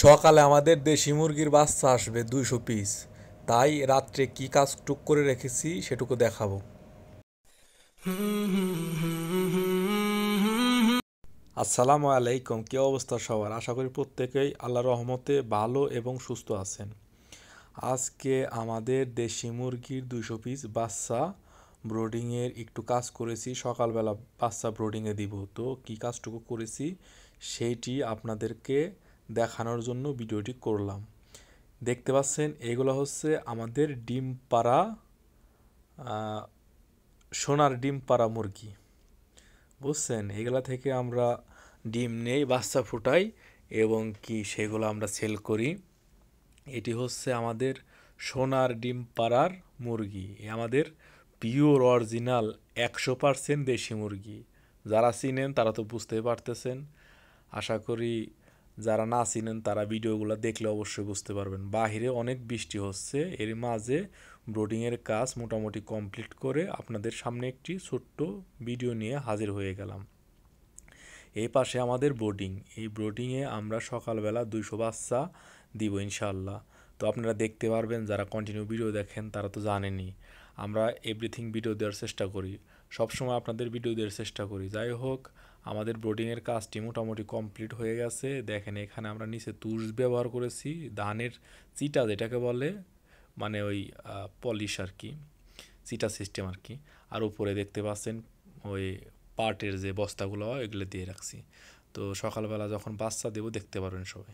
সকালে আমাদের দেশি মুরগির বাচ্চা আসবে 200 পিস। তাই রাত্রে কি কাজ টুক করে রেখেছি সেটুকু দেখাবো। আসসালামু আলাইকুম, কি অবস্থা সবার? আশা করি প্রত্যেকেই আল্লাহর রহমতে ভালো এবং সুস্থ আছেন। আজকে আমাদের দেশি মুরগির 200 পিস বাচ্চা ব্রোডিংয়ের একটু কাজ করেছি। সকালবেলা বাচ্চা ব্রোডিংয়ে দিব, তো কী কাজটুকু করেছি সেইটি আপনাদেরকে দেখানোর জন্য ভিডিওটি করলাম। দেখতে পাচ্ছেন এগুলো হচ্ছে আমাদের ডিম পাড়া সোনার ডিম পাড়া মুরগি, বুঝছেন? এগুলা থেকে আমরা ডিম নেই, বাচ্চা ফুটাই এবং কি সেগুলো আমরা সেল করি। এটি হচ্ছে আমাদের সোনার ডিম পাড়ার মুরগি, আমাদের পিওর অরিজিনাল 100% দেশি মুরগি। যারা চিনেন তারা তো বুঝতেই পারতেছেন। আশা করি যারা না চিনেন তারা ভিডিওগুলো দেখলে অবশ্যই বুঝতে পারবেন। বাহিরে অনেক বৃষ্টি হচ্ছে, এর মাঝে ব্রোডিংয়ের কাজ মোটামুটি কমপ্লিট করে আপনাদের সামনে একটি ছোট্ট ভিডিও নিয়ে হাজির হয়ে গেলাম। এই পাশে আমাদের ব্রোডিং, এই ব্রোডিংয়ে আমরা সকালবেলা 200 বাচ্চা দিব ইনশাল্লাহ। তো আপনারা দেখতে পারবেন, যারা কন্টিনিউ ভিডিও দেখেন তারা তো জানেনই আমরা এভরিথিং ভিডিও দেওয়ার চেষ্টা করি, সবসময় আপনাদের ভিডিও দেওয়ার চেষ্টা করি। যাই হোক, আমাদের ব্রোডিংয়ের কাজটি মোটামুটি কমপ্লিট হয়ে গেছে। দেখেন এখানে আমরা নিচে তুষ ব্যবহার করেছি, ধানের চিটা যেটাকে বলে, মানে ওই পলিশ আর কি, চিটা সিস্টেম আর কি। আর উপরে দেখতে পাচ্ছেন ওই পাটের যে বস্তাগুলো হয় ওইগুলো দিয়ে রাখছি। তো সকালবেলা যখন বাচ্চা দেবো দেখতে পারবেন সবাই।